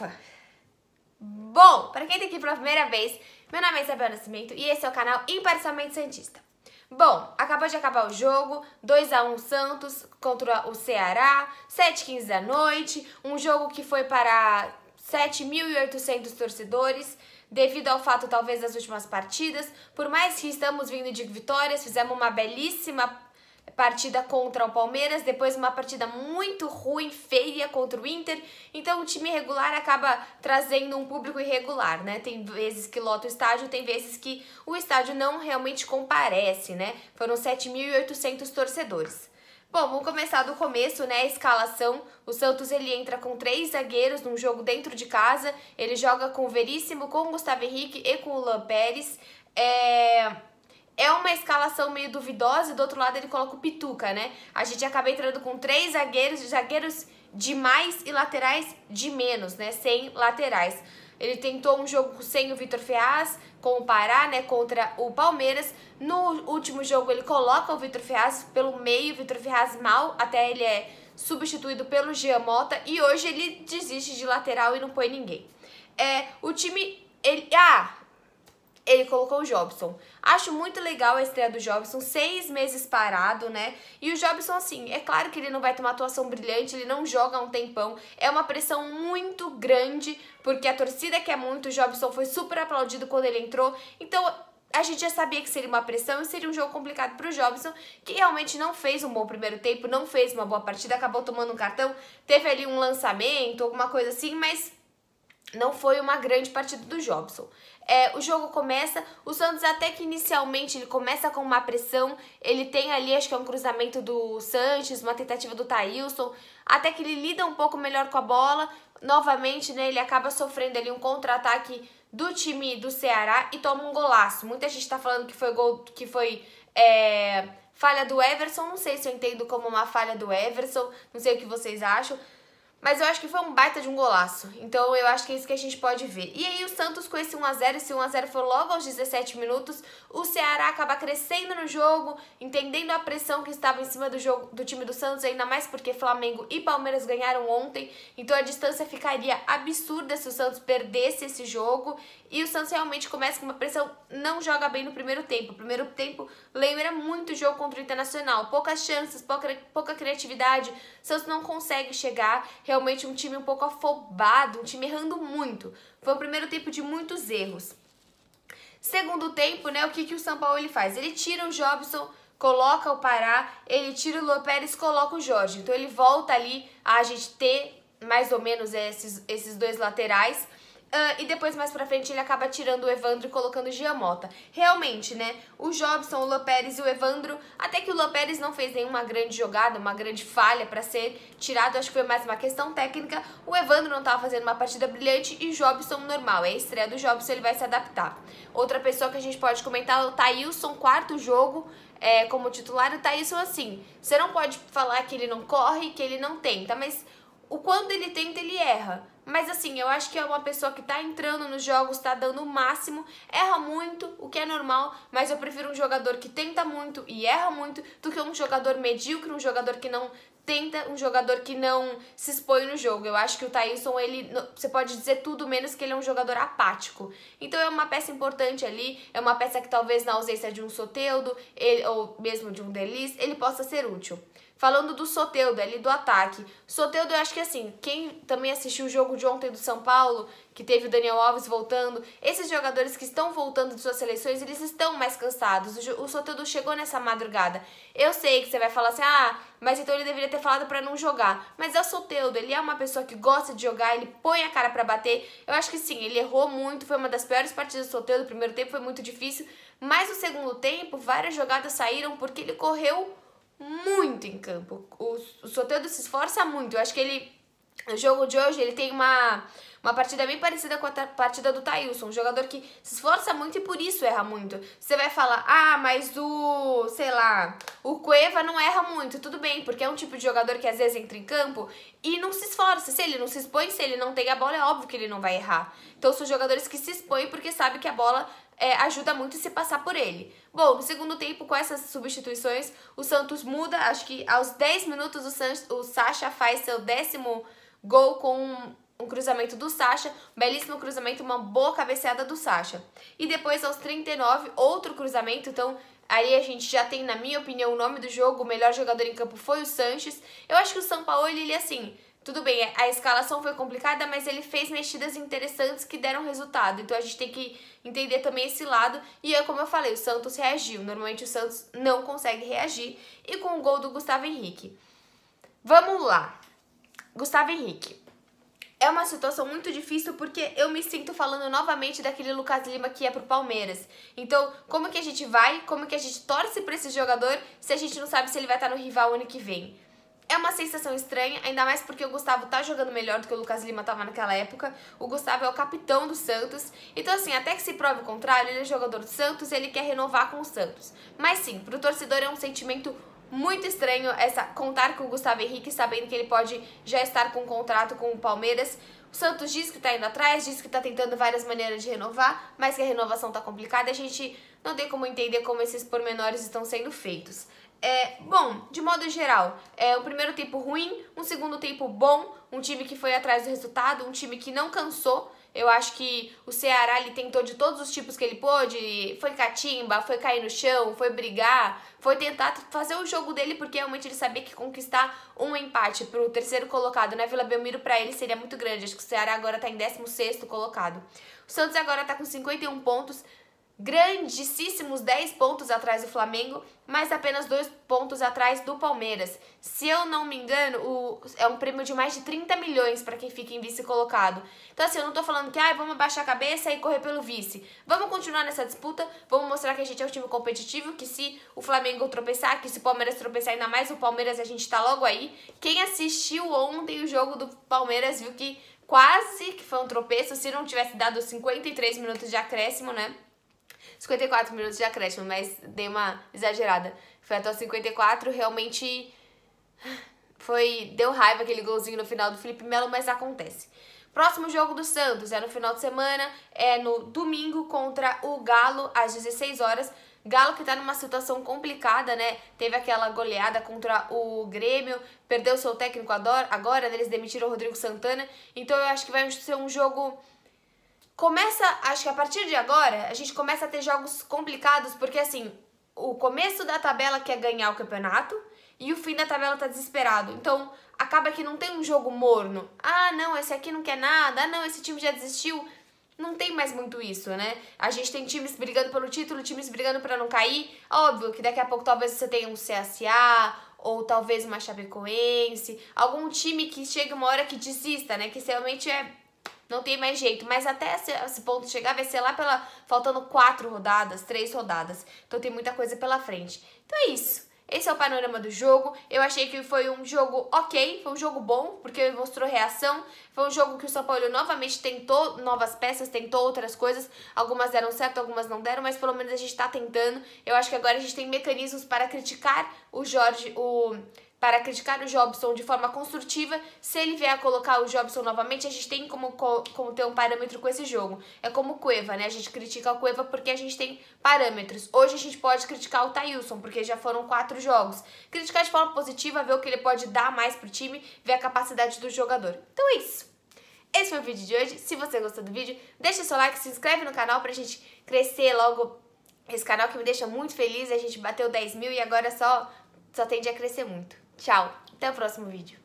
Ufa! Bom, pra quem tá aqui pela primeira vez, meu nome é Isabel Nascimento e esse é o canal Imparcialmente Santista. Bom, acabou de acabar o jogo, 2-1 Santos contra o Ceará, 7h15 da noite, um jogo que foi para 7.800 torcedores, devido ao fato talvez das últimas partidas. Por mais que estamos vindo de vitórias, fizemos uma belíssima partida contra o Palmeiras, depois uma partida muito ruim, feia contra o Inter, então o time regular acaba trazendo um público irregular, né? Tem vezes que lota o estádio, tem vezes que o estádio não realmente comparece, né? Foram 7.800 torcedores. Bom, vamos começar do começo, né? A escalação. O Santos ele entra com 3 zagueiros num jogo dentro de casa. Ele joga com o Veríssimo, com o Gustavo Henrique e com o Luan Pérez. É uma escalação meio duvidosa, e do outro lado ele coloca o Pituca, né? A gente acaba entrando com 3 zagueiros de mais e laterais de menos, né? Sem laterais. Ele tentou um jogo sem o Vitor Ferraz, com o Pará, né? Contra o Palmeiras. No último jogo ele coloca o Vitor Ferraz pelo meio, o Vitor Ferraz mal, até ele é substituído pelo Jean Mota. E hoje ele desiste de lateral e não põe ninguém. O time... Ele colocou o Jobson. Acho muito legal a estreia do Jobson, 6 meses parado, né? E o Jobson, assim, é claro que ele não vai ter uma atuação brilhante, ele não joga há um tempão. É uma pressão muito grande, porque a torcida quer muito, o Jobson foi super aplaudido quando ele entrou. Então, a gente já sabia que seria uma pressão e seria um jogo complicado pro Jobson, que realmente não fez um bom primeiro tempo, não fez uma boa partida, acabou tomando um cartão, teve ali um lançamento, alguma coisa assim, mas não foi uma grande partida do Jobson. O jogo começa, o Santos até que inicialmente ele começa com uma pressão, ele tem ali, acho que é um cruzamento do Sanches, uma tentativa do Thailson, até que ele lida um pouco melhor com a bola, novamente, né, ele acaba sofrendo ali um contra-ataque do time do Ceará e toma um golaço. Muita gente tá falando que foi gol, que foi falha do Everson, não sei se eu entendo como uma falha do Everson, não sei o que vocês acham. Mas eu acho que foi um baita de um golaço. Então eu acho que é isso que a gente pode ver. E aí o Santos com esse 1-0, esse 1-0 foi logo aos 17 minutos. O Ceará acaba crescendo no jogo, entendendo a pressão que estava em cima do jogo do time do Santos, ainda mais porque Flamengo e Palmeiras ganharam ontem. Então a distância ficaria absurda se o Santos perdesse esse jogo. E o Santos realmente começa com uma pressão, não joga bem no primeiro tempo. O primeiro tempo lembra muito o jogo contra o Internacional. Poucas chances, pouca criatividade. O Santos não consegue chegar. Realmente um time um pouco afobado, um time errando muito. Foi um primeiro tempo de muitos erros. Segundo tempo, né, o que o São Paulo ele faz? Ele tira o Jobson, coloca o Pará, ele tira o Luan Pérez, coloca o Jorge. Então ele volta ali a gente ter mais ou menos esses 2 laterais. E depois, mais pra frente, ele acaba tirando o Evandro e colocando o Jean Mota. Realmente, né, o Jobson, o Luan Pérez e o Evandro, até que o Luan Pérez não fez nenhuma grande jogada, uma grande falha pra ser tirado, acho que foi mais uma questão técnica. O Evandro não tava fazendo uma partida brilhante e o Jobson normal, é a estreia do Jobson, ele vai se adaptar. Outra pessoa que a gente pode comentar é o Thailson, 4º jogo como titular. O Thailson, assim, você não pode falar que ele não corre, que ele não tenta, mas o quando ele tenta, ele erra. Mas assim, eu acho que é uma pessoa que tá entrando nos jogos, tá dando o máximo, erra muito, o que é normal, mas eu prefiro um jogador que tenta muito e erra muito do que um jogador medíocre, um jogador que não tenta, um jogador que não se expõe no jogo. Eu acho que o Thailson, ele, você pode dizer tudo menos que ele é um jogador apático. Então é uma peça importante ali, é uma peça que talvez na ausência de um Soteldo, ou mesmo de um Delis, ele possa ser útil. Falando do Soteldo, ali do ataque. Soteldo, eu acho que assim, quem também assistiu o jogo de ontem do São Paulo, que teve o Daniel Alves voltando, esses jogadores que estão voltando de suas seleções, eles estão mais cansados. O Soteldo chegou nessa madrugada. Eu sei que você vai falar assim, mas então ele deveria ter falado pra não jogar. Mas é o Soteldo, ele é uma pessoa que gosta de jogar, ele põe a cara pra bater. Eu acho que sim, ele errou muito, foi uma das piores partidas do Soteldo, o primeiro tempo foi muito difícil. Mas no segundo tempo, várias jogadas saíram porque ele correu muito em campo. O Soteldo se esforça muito. Eu acho que ele, no jogo de hoje, ele tem uma partida bem parecida com a partida do Thailson, um jogador que se esforça muito e por isso erra muito. Você vai falar, mas o Cueva não erra muito, tudo bem, porque é um tipo de jogador que às vezes entra em campo e não se esforça. Se ele não se expõe, se ele não tem a bola, é óbvio que ele não vai errar. Então são jogadores que se expõem porque sabem que a bola ajuda muito se passar por ele. Bom, no segundo tempo, com essas substituições, o Santos muda. Acho que aos 10 minutos o Sacha faz seu 10º gol com um cruzamento do Sacha, um belíssimo cruzamento, uma boa cabeceada do Sacha. E depois, aos 39, outro cruzamento, então aí a gente já tem, na minha opinião, o nome do jogo, o melhor jogador em campo foi o Sanches. Eu acho que o Sampaoli, ele assim, tudo bem, a escalação foi complicada, mas ele fez mexidas interessantes que deram resultado. Então a gente tem que entender também esse lado. E é como eu falei, o Santos reagiu. Normalmente o Santos não consegue reagir. E com o gol do Gustavo Henrique. Vamos lá. Gustavo Henrique. É uma situação muito difícil porque eu me sinto falando novamente daquele Lucas Lima que é pro Palmeiras. Então, como que a gente vai, como que a gente torce pra esse jogador se a gente não sabe se ele vai estar no rival ano que vem? É uma sensação estranha, ainda mais porque o Gustavo tá jogando melhor do que o Lucas Lima tava naquela época. O Gustavo é o capitão do Santos. Então, assim, até que se prove o contrário, ele é jogador do Santos, ele quer renovar com o Santos. Mas sim, pro torcedor é um sentimento muito estranho contar com o Gustavo Henrique, sabendo que ele pode já estar com um contrato com o Palmeiras. O Santos diz que tá indo atrás, diz que tá tentando várias maneiras de renovar, mas que a renovação tá complicada e a gente não tem como entender como esses pormenores estão sendo feitos. Bom, de modo geral, um primeiro tempo ruim, um segundo tempo bom, um time que foi atrás do resultado, um time que não cansou. Eu acho que o Ceará ele tentou de todos os tipos que ele pôde, foi catimba, foi cair no chão, foi brigar, foi tentar fazer o jogo dele porque realmente ele sabia que conquistar um empate pro terceiro colocado na Vila Belmiro pra ele seria muito grande. Acho que o Ceará agora tá em 16º colocado. O Santos agora tá com 51 pontos, grandíssimos 10 pontos atrás do Flamengo, mas apenas 2 pontos atrás do Palmeiras. Se eu não me engano, é um prêmio de mais de 30 milhões para quem fica em vice colocado. Então assim, eu não tô falando que vamos abaixar a cabeça e correr pelo vice. Vamos continuar nessa disputa, vamos mostrar que a gente é um time competitivo, que se o Flamengo tropeçar, que se o Palmeiras tropeçar, ainda mais o Palmeiras, a gente tá logo aí. Quem assistiu ontem o jogo do Palmeiras viu que quase que foi um tropeço, se não tivesse dado 53 minutos de acréscimo, né? 54 minutos de acréscimo, mas dei uma exagerada. Foi até os 54, realmente deu raiva aquele golzinho no final do Felipe Melo, mas acontece. Próximo jogo do Santos é no final de semana, é no domingo contra o Galo, às 16 horas. Galo que tá numa situação complicada, né? Teve aquela goleada contra o Grêmio, perdeu seu técnico agora, né? Eles demitiram o Rodrigo Santana. Então eu acho que vai ser um jogo... Acho que a partir de agora, a gente começa a ter jogos complicados, porque assim, o começo da tabela quer ganhar o campeonato e o fim da tabela tá desesperado. Então, acaba que não tem um jogo morno. Ah, não, esse aqui não quer nada. Ah, não, esse time já desistiu. Não tem mais muito isso, né? A gente tem times brigando pelo título, times brigando pra não cair. Óbvio que daqui a pouco talvez você tenha um CSA ou talvez uma Chapecoense, algum time que chegue uma hora que desista, né? Que realmente não tem mais jeito, mas até esse ponto chegar vai ser lá faltando 4 rodadas, 3 rodadas. Então tem muita coisa pela frente. Então é isso. Esse é o panorama do jogo. Eu achei que foi um jogo ok, foi um jogo bom, porque mostrou reação. Foi um jogo que o São Paulo novamente tentou novas peças, tentou outras coisas. Algumas deram certo, algumas não deram, mas pelo menos a gente tá tentando. Eu acho que agora a gente tem mecanismos para criticar o Jobson de forma construtiva. Se ele vier a colocar o Jobson novamente, a gente tem como ter um parâmetro com esse jogo. É como o Cueva, né? A gente critica o Cueva porque a gente tem parâmetros. Hoje a gente pode criticar o Thailson, porque já foram 4 jogos. Criticar de forma positiva, ver o que ele pode dar mais pro time, ver a capacidade do jogador. Então é isso. Esse foi o vídeo de hoje. Se você gostou do vídeo, deixa seu like, se inscreve no canal pra gente crescer logo esse canal que me deixa muito feliz. A gente bateu 10 mil e agora só tende a crescer muito. Tchau, até o próximo vídeo.